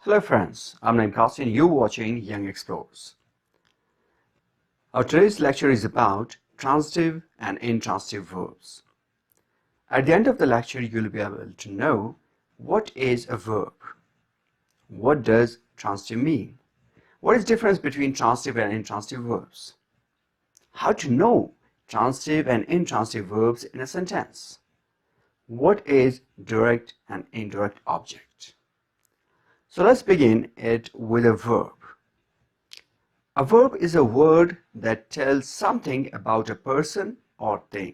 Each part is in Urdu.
Hello friends, I'm Naim Kasi and you're watching Young Explorers. Our today's lecture is about transitive and intransitive verbs. At the end of the lecture, you'll be able to know what is a verb, what does transitive mean, what is the difference between transitive and intransitive verbs, how to know transitive and intransitive verbs in a sentence, what is direct and indirect object. So let's begin it with a verb. A verb is a word that tells something about a person or thing.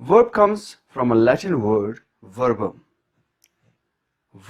Verb comes from a Latin word verbum.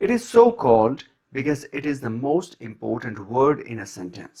It is so called because it is the most important word in a sentence.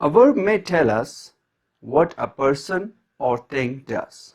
A verb may tell us what a person or thing does.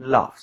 laughs.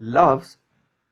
laughs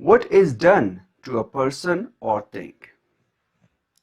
what is done to a person or thing,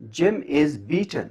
Jim is beaten,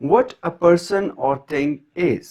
What a person or thing is,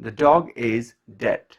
The dog is dead.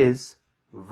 is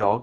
dog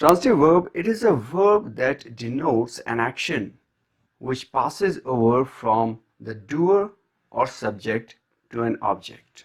Transitive verb, it is a verb that denotes an action which passes over from the doer or subject to an object.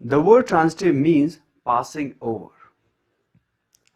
The word transitive means passing over.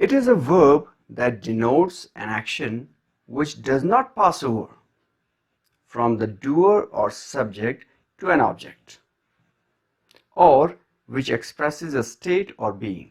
It is a verb that denotes an action which does not pass over from the doer or subject to an object, or which expresses a state or being.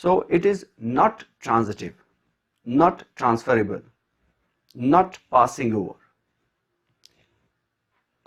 So it is not transitive, not transferable, not passing over.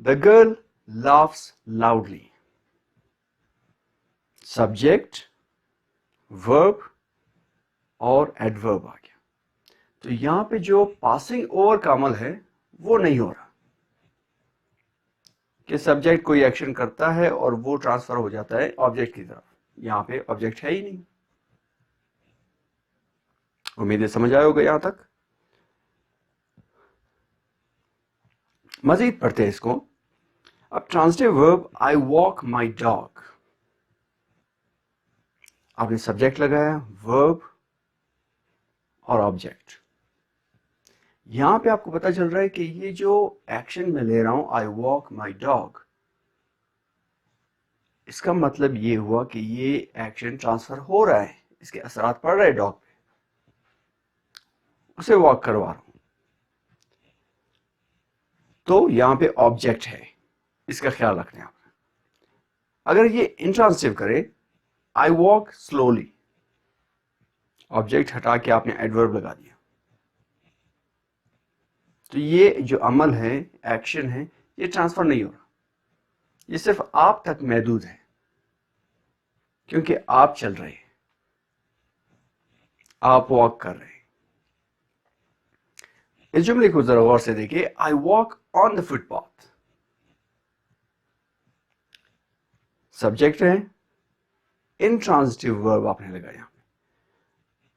The girl laughs loudly. Subject, verb, اور ایڈورب آ گیا. تو یہاں پہ جو پاسنگ اوور کا عمل ہے وہ نہیں ہو رہا کہ سبجیکٹ کوئی ایکشن کرتا ہے اور وہ ٹرانسفر ہو جاتا ہے آبجیکٹ کی طرف. یہاں پہ آبجیکٹ ہے ہی نہیں. امید ہے سمجھ آئے ہوگا یہاں تک. مزید پڑھتے ہیں اس کو. اب ٹرانزٹیو ورب آئی واک مائی ڈاگ. آپ نے سبجیکٹ لگایا, ورب اور آبجیکٹ. یہاں پہ آپ کو پتا چل رہا ہے کہ یہ جو ایکشن میں لے رہا ہوں آئی واک مائی ڈاگ, اس کا مطلب یہ ہوا کہ یہ ایکشن ٹرانسفر ہو رہا ہے, اس کے اثرات پڑ رہے ڈاگ پہ, اسے واک کروا رہا ہوں. تو یہاں پہ آبجیکٹ ہے, اس کا خیال رکھنا ہے آپ. اگر یہ انٹرانسٹیو کرے آئی واک سلولی, آبجیکٹ ہٹا کے آپ نے ایڈورب لگا دیا, تو یہ جو عمل ہے, ایکشن ہے, یہ ٹرانسفر نہیں ہو رہا, یہ صرف آپ تک محدود ہے کیونکہ آپ چل رہے ہیں, آپ واک کر رہے ہیں. اس جملے کو ذرا غور سے دیکھیں. I walk on the footpath, subject ہے, انٹرانزٹیو ورب آپ نے لگایا.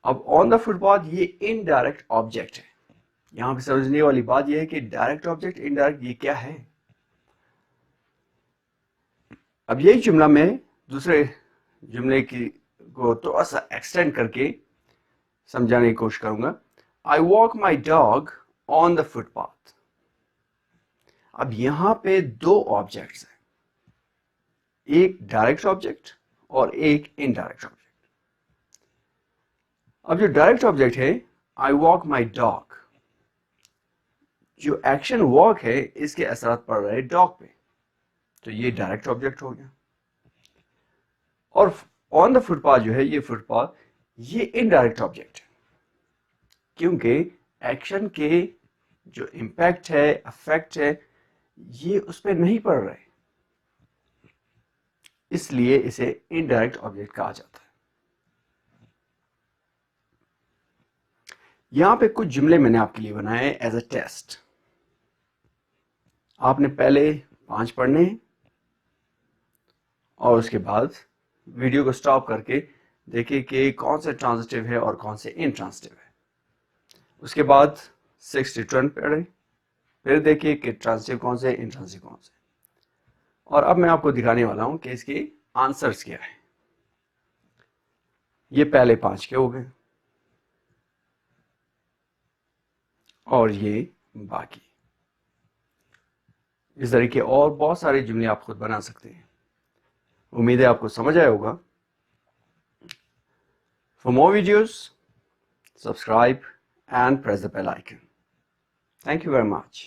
اب آن دا فٹ پاتھ یہ انڈائریکٹ آبجیکٹ ہے. یہاں پہ سمجھنے والی بات یہ ہے کہ ڈائریکٹ آبجیکٹ, انڈائریکٹ, یہ کیا ہے. اب یہی جملہ میں دوسرے جملے کو تھوڑا سا ایکسٹینڈ کر کے سمجھانے کی کوشش کروں گا. I walk my dog on the footpath. اب یہاں پہ دو آبجیکٹس ہیں, ایک ڈائریکٹ آبجیکٹ اور ایک انڈائریکٹ آبجیکٹ. اب جو ڈائریکٹ آبجیکٹ ہے آئی واک مائی ڈاگ, جو ایکشن واک ہے اس کے اثرات پڑ رہے ڈاگ پہ, تو یہ ڈائریکٹ آبجیکٹ ہو گیا. اور آن دا فٹ پاتھ جو ہے, یہ فٹ پاتھ, یہ انڈائریکٹ آبجیکٹ ہے کیونکہ ایکشن کے جو امپیکٹ ہے, افیکٹ ہے, یہ اس پہ نہیں پڑ رہے, اس لیے اسے انڈائریکٹ آبجیکٹ کہا جاتا ہے. یہاں پہ کچھ جملے میں نے آپ کے لیے بنائے ایز اے ٹیسٹ. آپ نے پہلے 5 پڑھنے ہیں اور اس کے بعد ویڈیو کو سٹاپ کر کے دیکھیں کہ کون سے ٹرانزٹیو ہے اور کون سے انٹرانزٹیو ہے. اس کے بعد 6 to 10 پڑھیں, پھر دیکھیں کہ ٹرانزٹیو کون سے, انٹرانزٹیو کون سے. اور اب میں آپ کو دکھانے والا ہوں کہ اس کے آنسرز کیا ہے. یہ پہلے 5 کے ہو گئے اور یہ باقی. اس طرح کے اور بہت سارے جملے آپ خود بنا سکتے ہیں. امید ہے آپ کو سمجھ آیا ہوگا. For more videos, subscribe and press the bell icon. Thank you very much.